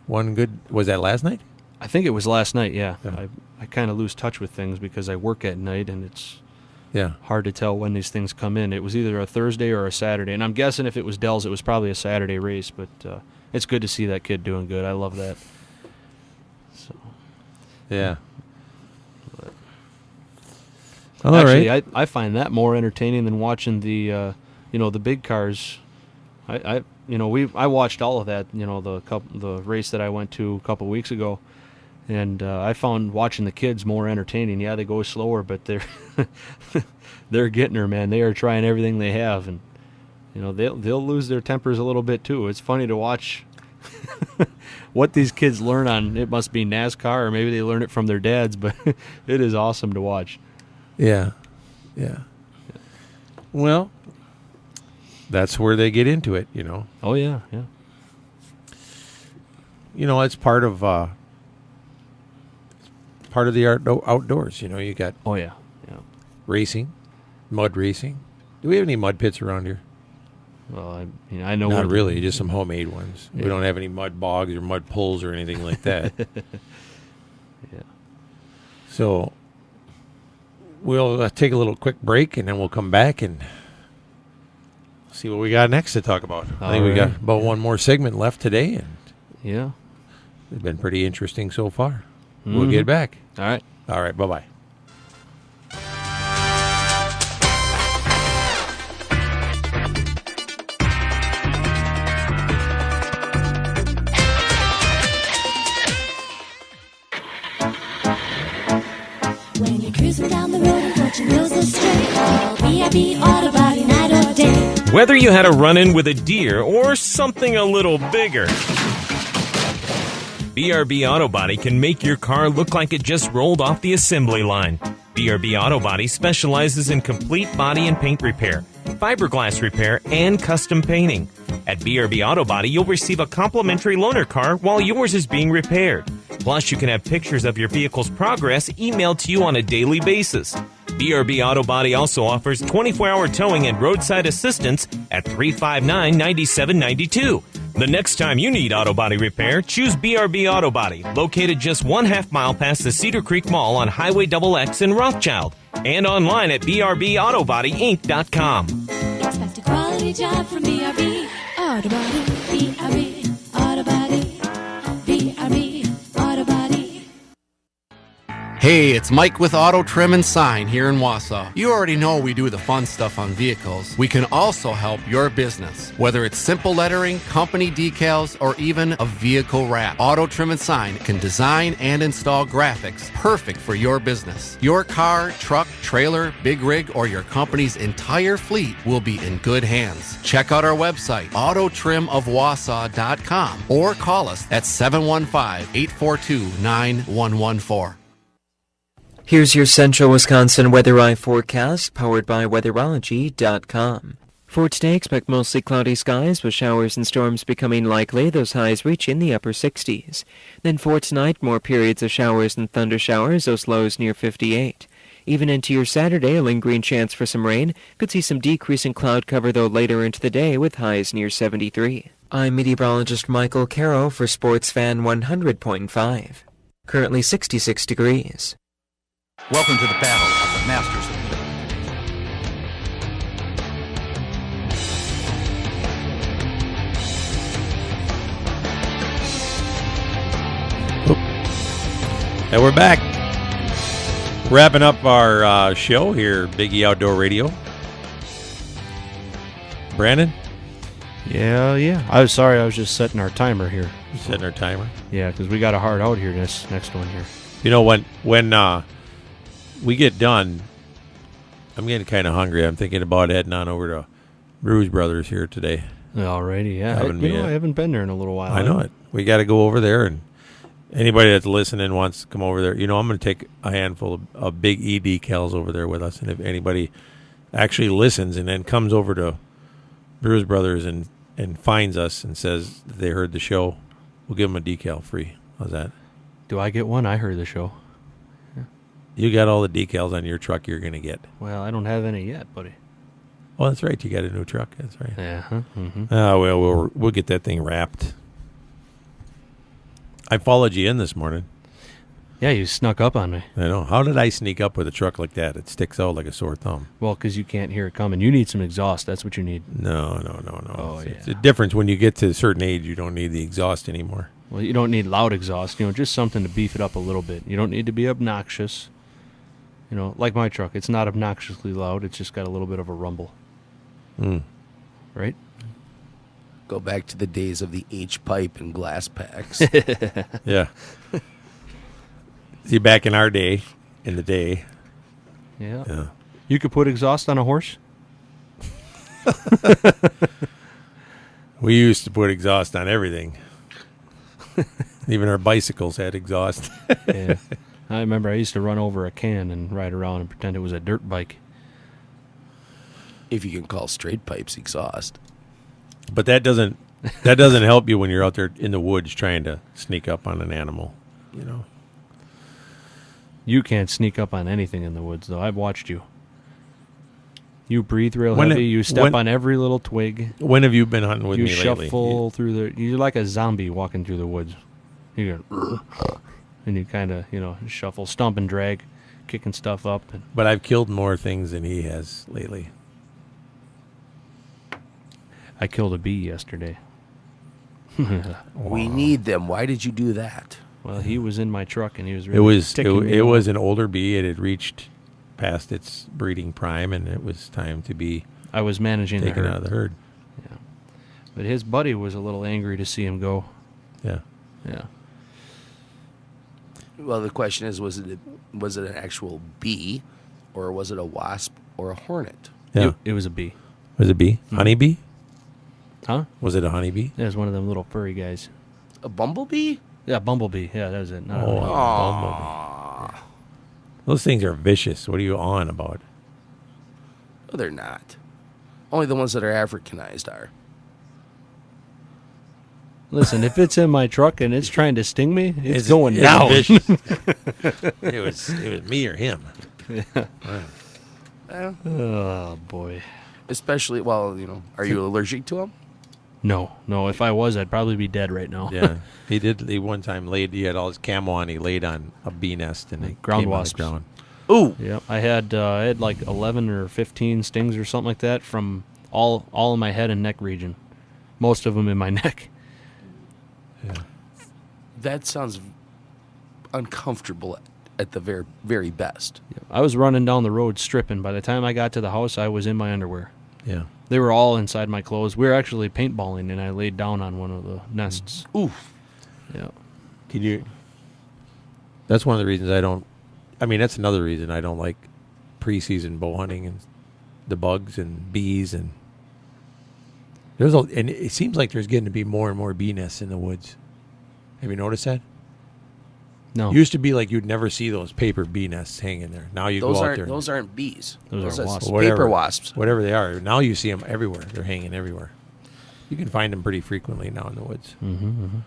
one good. Was that last night? I think it was last night. Yeah. I kind of lose touch with things because I work at night and it's hard to tell when these things come in. It was either a Thursday or a Saturday, and I'm guessing if it was Dell's, it was probably a Saturday race. But it's good to see that kid doing good. I love that. So yeah. But, actually, right. I find that more entertaining than watching the the big cars. I watched all of that. The race that I went to a couple weeks ago. And I found watching the kids more entertaining. Yeah, they go slower, but they're getting her, man. They are trying everything they have, and they'll lose their tempers a little bit too. It's funny to watch what these kids learn on. It must be NASCAR, or maybe they learn it from their dads, but it is awesome to watch. Yeah. Well, that's where they get into it, Oh yeah. It's part of the outdoors. You got racing, mud racing. Do we have any mud pits around here? Well, I know. Not really, just some homemade ones. Yeah. We don't have any mud bogs or mud pools or anything like that. Yeah. So we'll take a little quick break, and then we'll come back and see what we got next to talk about. I think we got about one more segment left today, and it's been pretty interesting so far. Mm-hmm. We'll get back. All right. Bye-bye. When you're cruising down the road and watching wheels are straight, call BRB Auto Body night or day. Whether you had a run-in with a deer or something a little bigger, BRB Auto Body can make your car look like it just rolled off the assembly line. BRB Auto Body specializes in complete body and paint repair, fiberglass repair, and custom painting. At BRB Auto Body, you'll receive a complimentary loaner car while yours is being repaired. Plus, you can have pictures of your vehicle's progress emailed to you on a daily basis. BRB Auto Body also offers 24-hour towing and roadside assistance at 359-9792. The next time you need auto body repair, choose BRB Auto Body, located just 1/2 mile past the Cedar Creek Mall on Highway XX in Rothschild, and online at BRBAutoBodyInc.com. Expect a quality job from BRB Auto Body. BRB Auto Body. BRB Auto Body. Hey, it's Mike with Auto Trim and Sign here in Wausau. You already know we do the fun stuff on vehicles. We can also help your business, whether it's simple lettering, company decals, or even a vehicle wrap. Auto Trim and Sign can design and install graphics perfect for your business. Your car, truck, trailer, big rig, or your company's entire fleet will be in good hands. Check out our website, autotrimofwausau.com, or call us at 715-842-9114. Here's your Central Wisconsin Weather Eye forecast, powered by weatherology.com. For today, expect mostly cloudy skies with showers and storms becoming likely. Those highs reach in the upper 60s. Then for tonight, more periods of showers and thunder showers, those lows near 58. Even into your Saturday, a lingering chance for some rain. Could see some decrease in cloud cover, though, later into the day with highs near 73. I'm meteorologist Michael Caro for Sports Fan 100.5. Currently 66 degrees. Welcome to the battle of the Masters of And we're back. Wrapping up our show here, Biggie Outdoor Radio. Brandon? Yeah. I was sorry. I was just setting our timer here. Setting our timer? Yeah, because we got a hard out here this next one here. When we get done, I'm getting kind of hungry. I'm thinking about heading on over to Bruise Brothers here today. Alrighty, yeah. I haven't been there in a little while. I know it. We got to go over there, and anybody that's listening wants to come over there. I'm going to take a handful of Big E decals over there with us, and if anybody actually listens and then comes over to Bruise Brothers and finds us and says that they heard the show, we'll give them a decal free. How's that? Do I get one? I heard the show. You got all the decals on your truck you're going to get. Well, I don't have any yet, buddy. Oh, that's right. You got a new truck. That's right. Yeah. Mm-hmm. Oh, well, we'll get that thing wrapped. I followed you in this morning. Yeah, you snuck up on me. I know. How did I sneak up with a truck like that? It sticks out like a sore thumb. Well, because you can't hear it coming. You need some exhaust. That's what you need. No. Oh, It's a difference when you get to a certain age. You don't need the exhaust anymore. Well, you don't need loud exhaust. Just something to beef it up a little bit. You don't need to be obnoxious. Like my truck. It's not obnoxiously loud. It's just got a little bit of a rumble. Right? Go back to the days of the H-pipe and glass packs. Yeah. See, back in our day, Yeah. You could put exhaust on a horse? We used to put exhaust on everything. Even our bicycles had exhaust. Yeah. I remember I used to run over a can and ride around and pretend it was a dirt bike. If you can call straight pipes exhaust. But that doesn't help you when you're out there in the woods trying to sneak up on an animal, You can't sneak up on anything in the woods, though. I've watched you. You breathe real heavy. You step on every little twig. When have you been hunting with me lately? You shuffle through you're like a zombie walking through the woods. You go, and you kind of, shuffle, stomp and drag, kicking stuff up. But I've killed more things than he has lately. I killed a bee yesterday. We need them. Why did you do that? Well, he was in my truck, and he was It really was an older bee. It had reached past its breeding prime, and it was time to be I was managing taken the herd. out of the herd. Yeah. But his buddy was a little angry to see him go. Yeah. Yeah. Well, the question is, was it an actual bee, or was it a wasp or a hornet? Yeah. It was a bee. Was it a bee? Mm-hmm. Honeybee? Huh? Was it a honeybee? It was one of them little furry guys. A bumblebee? Yeah, bumblebee. Yeah, that was it. Not a Oh, honeybee. bumblebee. Those things are vicious. What are you on about? No, they're not. Only the ones that are Africanized are. Listen, if it's in my truck and it's trying to sting me, it's going it's down. vicious. it was me or him. Well, Oh, boy. especially, are you allergic to them? No. If I was, I'd probably be dead right now. Yeah, he did. He one time he had all his camo on. He laid on a bee nest and it Ground came on the wasps. ground. Ooh. Yeah, I had like 11 or 15 stings or something like that from all in my head and neck region. Most of them in my neck. Yeah. That sounds uncomfortable at the very, very best. I was running down the road stripping. By the time I got to the house, I was in my underwear. Yeah. They were all inside my clothes. We were actually paintballing, and I laid down on one of the nests. Oof. Yeah. Can you? That's one of the reasons I don't. I mean, that's another reason I don't like preseason bow hunting and the bugs and bees and and it seems like there's getting to be more and more bee nests in the woods. Have you noticed that? No. Used to be like you'd never see those paper bee nests hanging there. Now you go out there. Those aren't bees. Those are wasps. Paper wasps. Whatever they are. Now you see them everywhere. They're hanging everywhere. You can find them pretty frequently now in the woods. You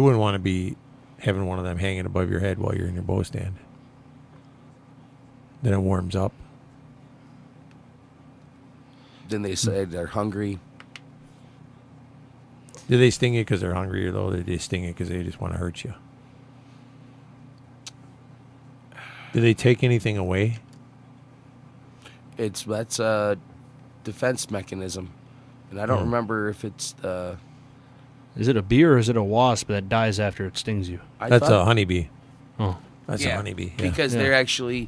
wouldn't want to be having one of them hanging above your head while you're in your bow stand. Then it warms up. Then they say they're hungry. Do they sting you because they're hungry, or though they sting you because they just want to hurt you? Do they take anything away? That's a defense mechanism, and I don't remember if it's the. Is it a bee or is it a wasp that dies after it stings you? That's a honeybee. Oh. That's a honeybee. Yeah. Because they're actually.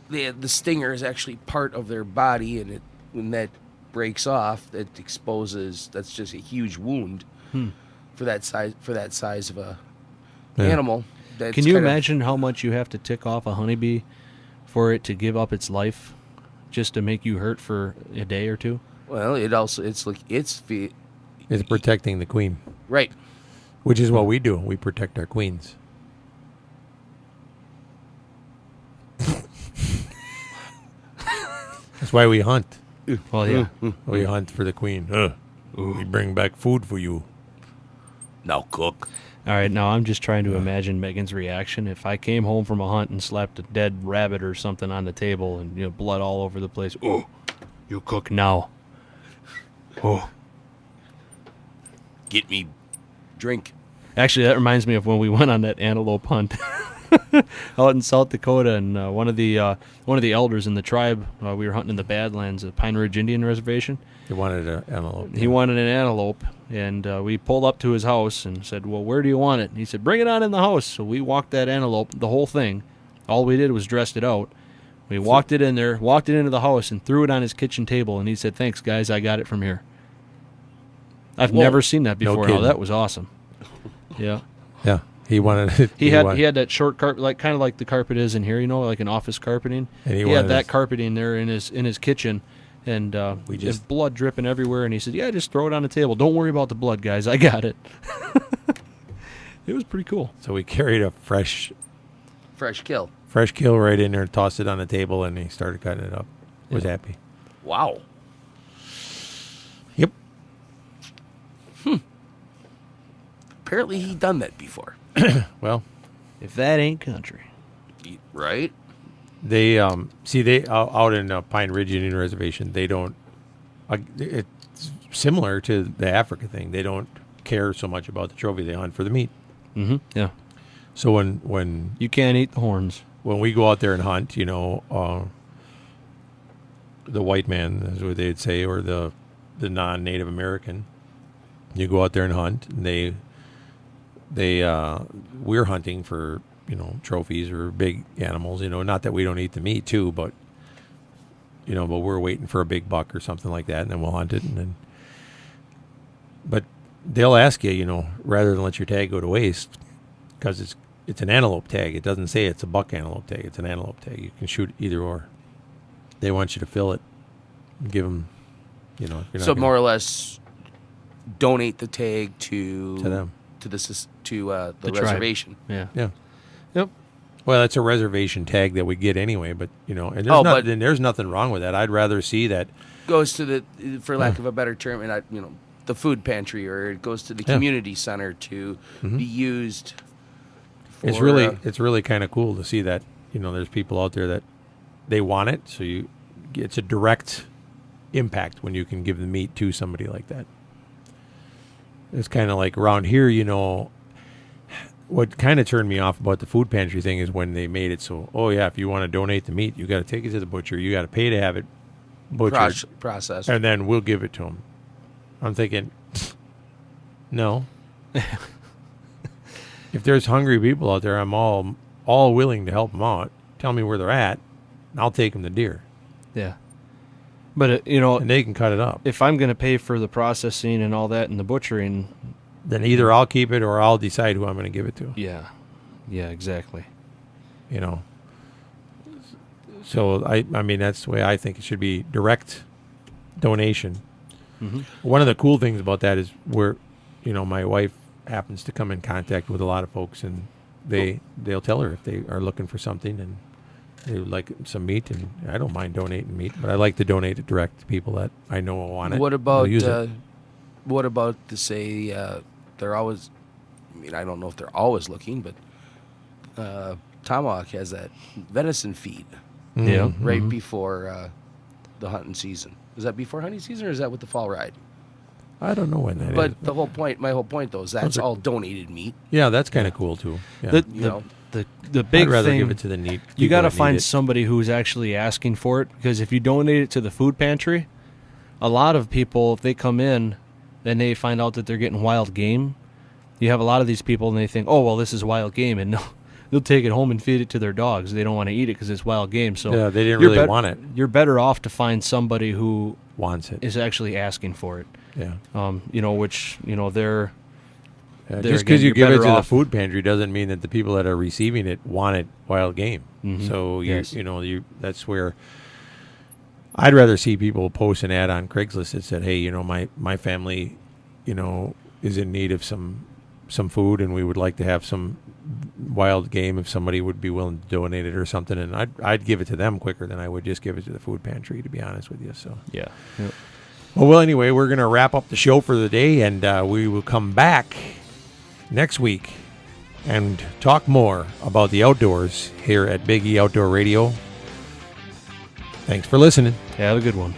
The stinger is actually part of their body, and when that breaks off, it exposes. That's just a huge wound for that size of a animal. Can you imagine how much you have to tick off a honeybee for it to give up its life, just to make you hurt for a day or two? Well, it's protecting the queen, right? Which is what we do. We protect our queens. That's why we hunt. Well, yeah. We hunt for the queen. We bring back food for you. Now cook. All right, now I'm just trying to imagine Megan's reaction if I came home from a hunt and slapped a dead rabbit or something on the table and blood all over the place. Oh, you cook now. Oh. Get me drink. Actually, that reminds me of when we went on that antelope hunt out in South Dakota, and one of the elders in the tribe, we were hunting in the Badlands, the Pine Ridge Indian Reservation. He wanted an antelope. He wanted an antelope, and we pulled up to his house and said, well, where do you want it? And he said, bring it on in the house. So we walked that antelope, the whole thing. All we did was dressed it out. We walked it in there, walked it into the house, and threw it on his kitchen table, and he said, thanks, guys, I got it from here. I've never seen that before. kidding. That was awesome. Yeah. Yeah. He wanted it. He had that short carpet, kind of like the carpet is in here, like an office carpeting. And he had that carpeting there in his kitchen, and his blood dripping everywhere. And he said, "Yeah, just throw it on the table. Don't worry about the blood, guys. I got it." It was pretty cool. So we carried a fresh kill right in there, tossed it on the table, and he started cutting it up. Was happy. Wow. Yep. Apparently he done that before. Well, if that ain't country, right? They they out in Pine Ridge Indian Reservation, they don't. It's similar to the Africa thing. They don't care so much about the trophy. They hunt for the meat. Mm-hmm. Yeah. So when you can't eat the horns, when we go out there and hunt, the white man is what they'd say, or the non-Native American, you go out there and hunt, and we're hunting for trophies or big animals. Not that we don't eat the meat too, but but we're waiting for a big buck or something like that, and then we'll hunt it. But they'll ask you, rather than let your tag go to waste, because it's an antelope tag. It doesn't say it's a buck antelope tag. It's an antelope tag. You can shoot either or. They want you to fill it, and give them, if you're not so more or less, donate the tag to them. To the reservation. Yeah. Yeah. Yep. Well, it's a reservation tag that we get anyway, but and there's nothing wrong with that. I'd rather see that goes to the, for lack of a better term, and the food pantry, or it goes to the community center to be used. For, it's really kind of cool to see that there's people out there that they want it, so it's a direct impact when you can give the meat to somebody like that. It's kind of like around here, what kind of turned me off about the food pantry thing is when they made it so, if you want to donate the meat, you got to take it to the butcher. You got to pay to have it butchered, processed, and then we'll give it to them. I'm thinking, no. If there's hungry people out there, I'm all willing to help them out. Tell me where they're at, and I'll take them to deer. Yeah. But, and they can cut it up. If I'm going to pay for the processing and all that and the butchering, then either I'll keep it or I'll decide who I'm going to give it to. Yeah. Yeah, exactly. So, I mean, that's the way I think it should be, direct donation. Mm-hmm. One of the cool things about that is my wife happens to come in contact with a lot of folks, and they'll tell her if they are looking for something and they would like some meat, and I don't mind donating meat, but I like to donate it direct to people that I know will want it. What about they're always? I mean, I don't know if they're always looking, but Tomahawk has that venison feed. Mm-hmm. Right before the hunting season. Is that before hunting season, or is that with the fall ride? I don't know when that is. But my whole point though is that's all donated meat. Yeah, that's kind of cool too. Yeah. The big I'd rather thing, give it to the neat. You got to find somebody who's actually asking for it, because if you donate it to the food pantry, a lot of people, if they come in, then they find out that they're getting wild game. You have a lot of these people, and they think, oh, well, this is wild game, and they'll take it home and feed it to their dogs. They don't want to eat it because it's wild game. So yeah, they didn't really want it. You're better off to find somebody who wants it, is actually asking for it. Yeah. They're just because you give it to the food pantry doesn't mean that the people that are receiving it want it wild game. Mm-hmm. So that's where I'd rather see people post an ad on Craigslist that said, "Hey, my family, is in need of some food, and we would like to have some wild game if somebody would be willing to donate it or something." And I'd give it to them quicker than I would just give it to the food pantry, to be honest with you. So yeah. Yep. Well, anyway, we're going to wrap up the show for the day, and we will come back next week and talk more about the outdoors here at Big E Outdoor Radio. Thanks for listening. Have a good one.